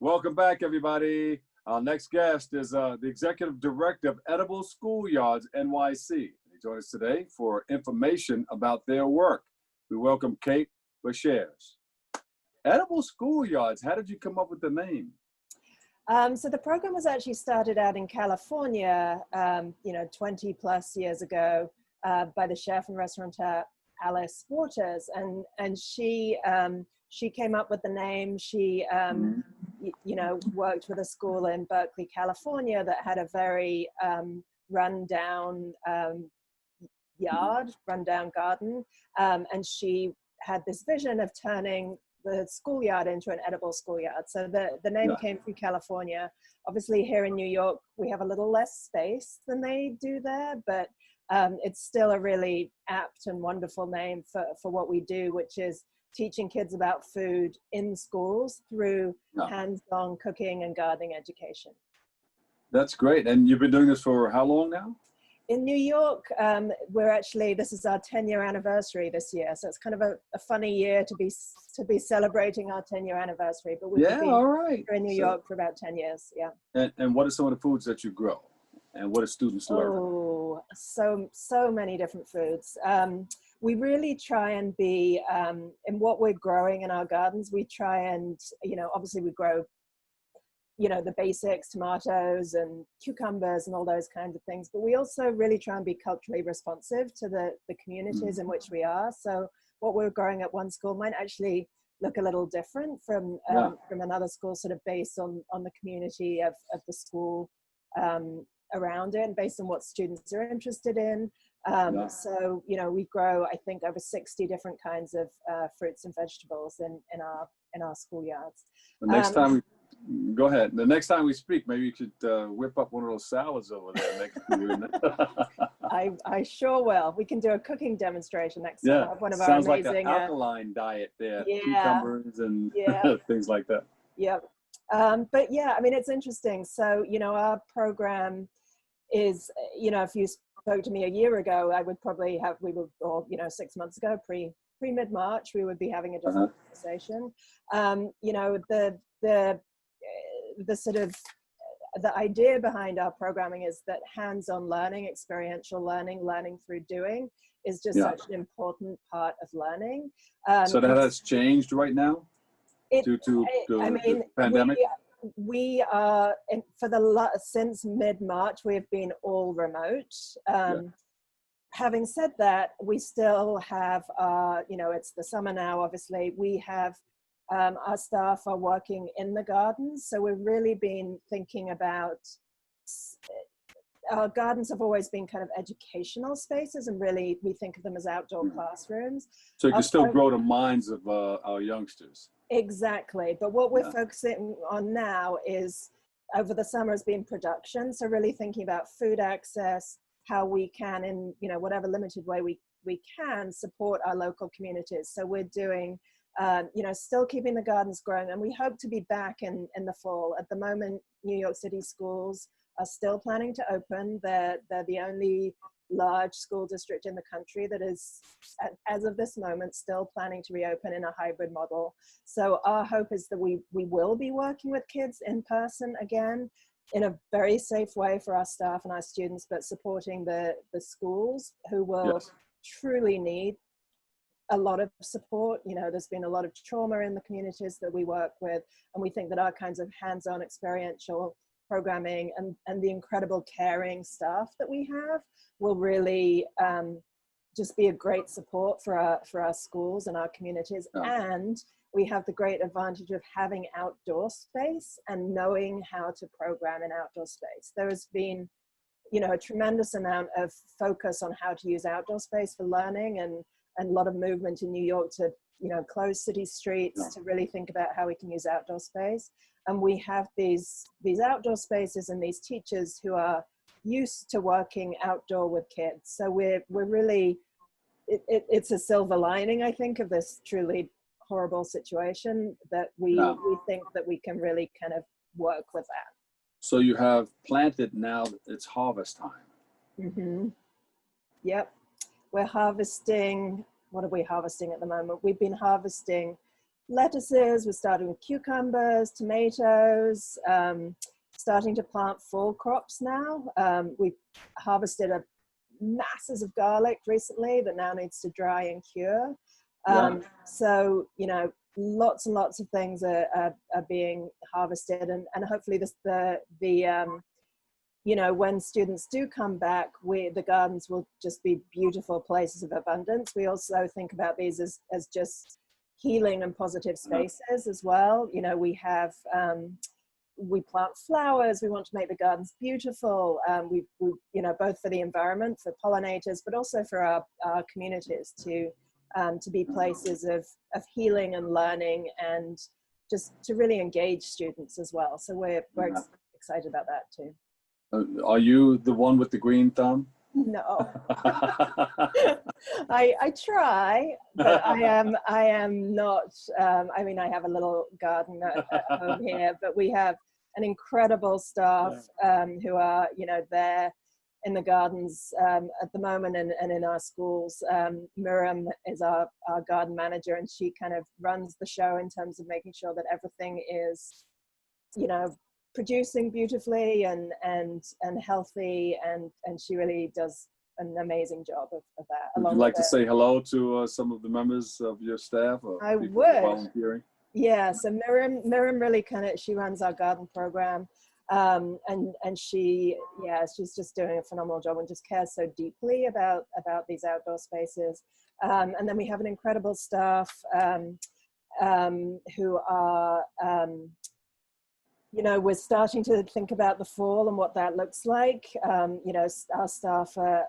Welcome back, everybody. Our next guest is the Executive Director of Edible Schoolyards NYC. They join us today for information about their work. We welcome Kate Brashares. Edible Schoolyards, how did you come up with the name? So the program was actually started out in California, 20 plus years ago by the chef and restaurateur Alice Waters, and she came up with the name. She worked with a school in Berkeley, California that had a very rundown rundown garden, and she had this vision of turning the schoolyard into an edible schoolyard. So the name came through California. Obviously here in New York, we have a little less space than they do there, but it's still a really apt and wonderful name for what we do, which is teaching kids about food in schools through hands-on cooking and gardening education. That's great. And you've been doing this for how long now? In New York, this is our 10-year anniversary this year. So it's kind of a funny year to be celebrating our 10-year anniversary. But we've been here in New York for about 10 years, And what are some of the foods that you grow? And what do students learn? Oh, so many different foods. We really try and be, in what we're growing in our gardens, we try and, obviously we grow the basics, tomatoes and cucumbers and all those kinds of things. But we also really try and be culturally responsive to the communities in which we are. So what we're growing at one school might actually look a little different from another school, sort of based on the community of the school around it and based on what students are interested in. So, we grow, I think, over 60 different kinds of fruits and vegetables in our schoolyards. The next time go ahead. The next time we speak, maybe you could whip up one of those salads over there next to you. I sure will. We can do a cooking demonstration next time. One of our amazing, like an alkaline diet there. Cucumbers and things like that. But it's interesting. So, our program is, if you spoke to me a year ago, I would probably have, 6 months ago, mid-March, we would be having a different conversation. The idea behind our programming is that hands-on learning, experiential learning through doing is just such an important part of learning. So that has changed right now due to the pandemic? We are, since mid-March, we have been all remote. Having said that, we still have, it's the summer now, obviously. We have our staff are working in the gardens. So we've really been thinking about, our gardens have always been kind of educational spaces, and really we think of them as outdoor classrooms. So you can still grow the minds of our youngsters. Exactly. But what we're focusing on now is, over the summer, has been production. So really thinking about food access, how we can, in whatever limited way we can, support our local communities. So we're doing still keeping the gardens growing, and we hope to be back in the fall. At the moment, New York City schools are still planning to open. They're the only large school district in the country that is, as of this moment, still planning to reopen in a hybrid model. So our hope is that we will be working with kids in person again, in a very safe way for our staff and our students, but supporting the schools who will truly need a lot of support. There's been a lot of trauma in the communities that we work with, and we think that our kinds of hands-on experiential programming and the incredible caring staff that we have will really just be a great support for our schools and our communities. And we have the great advantage of having outdoor space and knowing how to program in outdoor space. There has been a tremendous amount of focus on how to use outdoor space for learning, and a lot of movement in New York to close city streets to really think about how we can use outdoor space. And we have these outdoor spaces and these teachers who are used to working outdoor with kids. So we're really, it's a silver lining, I think, of this truly horrible situation, that we think that we can really kind of work with that. So you have planted, now it's harvest time. Mm-hmm. Yep. We're harvesting, what are we harvesting at the moment? We've been harvesting lettuces. We're starting with cucumbers, tomatoes, starting to plant fall crops now. We harvested masses of garlic recently that now needs to dry and cure. So, you know, lots and lots of things are being harvested, and hopefully you know, when students do come back, the gardens will just be beautiful places of abundance. We also think about these as just healing and positive spaces as well. You know, we have, we plant flowers. We want to make the gardens beautiful. We you know, both for the environment, for pollinators, but also for our communities to be places of healing and learning, and just to really engage students as well. So we're excited about that too. Are you the one with the green thumb? No. I try, but I am not. I mean, I have a little garden at home here, but we have an incredible staff who are, you know, there in the gardens at the moment, and in our schools. Miriam is our garden manager, and she kind of runs the show in terms of making sure that everything is, you know, producing beautifully and healthy, and she really does an amazing job of that. Would you like to say hello to some of the members of your staff? Or I people would. Volunteering? Yeah, so Miriam really she runs our garden program, and she's just doing a phenomenal job and just cares so deeply about these outdoor spaces. And then we have an incredible staff who are, you know, we're starting to think about the fall and what that looks like. You know, our staff are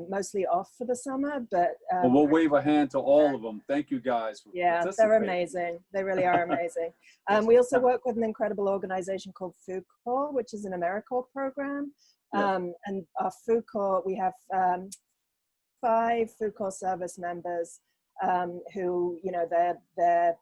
mostly off for the summer, but well, we'll wave a hand to all of them. Thank you guys for participating. They're amazing. They really are amazing. We also work with an incredible organization called Food Corps, which is an AmeriCorps program. And our Food Corps, we have 5 Food Corps service members who, you know, they're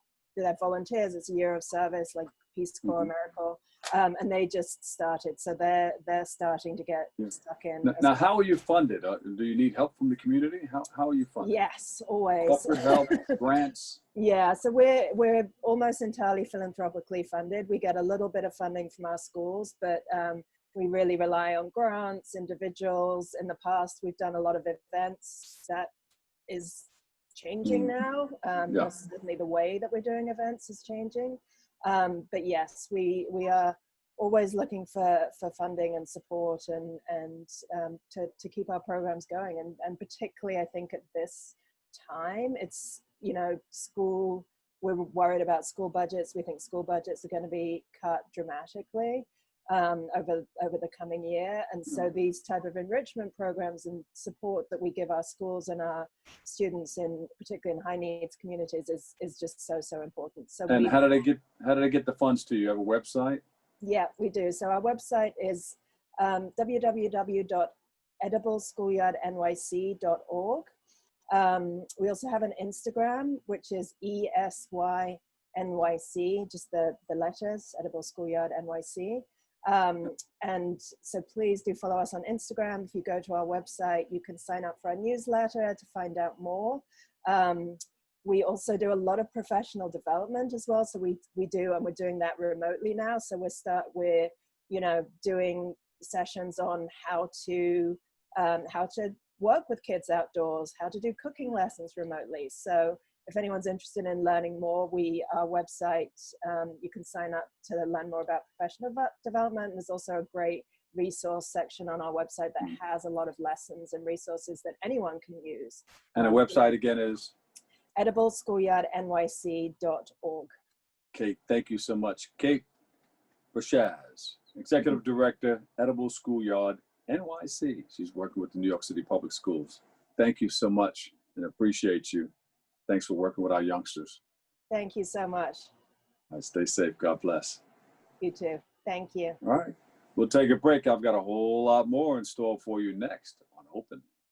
volunteers. It's a year of service, like Peace Corps, AmeriCorps, and they just started, so they're starting to get stuck in. Now, how are you funded? Do you need help from the community? How are you funded? Yes, always. Corporate help, grants? Yeah, so we're almost entirely philanthropically funded. We get a little bit of funding from our schools, but we really rely on grants, individuals. In the past, we've done a lot of events. That is changing now. Certainly the way that we're doing events is changing. But yes, we are always looking for funding and support, and to keep our programs going, and particularly I think at this time, it's, you know, we're worried about school budgets. We think school budgets are going to be cut dramatically over the coming year, and so these type of enrichment programs and support that we give our schools and our students, particularly in high needs communities, is just so important. So how do they get the funds to you? You have a website? Yeah, we do. So our website is www.edibleschoolyardnyc.org. We also have an Instagram, which is ESYNYC, just the letters, Edible Schoolyard NYC. And so please do follow us on Instagram. If you go to our website, you can sign up for our newsletter to find out more. We also do a lot of professional development as well. So we do, and we're doing that remotely now. So we're you know, doing sessions on how to work with kids outdoors, how to do cooking lessons remotely. So if anyone's interested in learning more, our website, you can sign up to learn more about professional development. There's also a great resource section on our website that has a lot of lessons and resources that anyone can use. And the website again is? edibleschoolyardnyc.org. Kate, thank you so much. Kate Brashares, Executive Director, Edible Schoolyard NYC. She's working with the New York City Public Schools. Thank you so much, and appreciate you. Thanks for working with our youngsters. Thank you so much. All right, stay safe. God bless. You too. Thank you. All right. We'll take a break. I've got a whole lot more in store for you next on Open.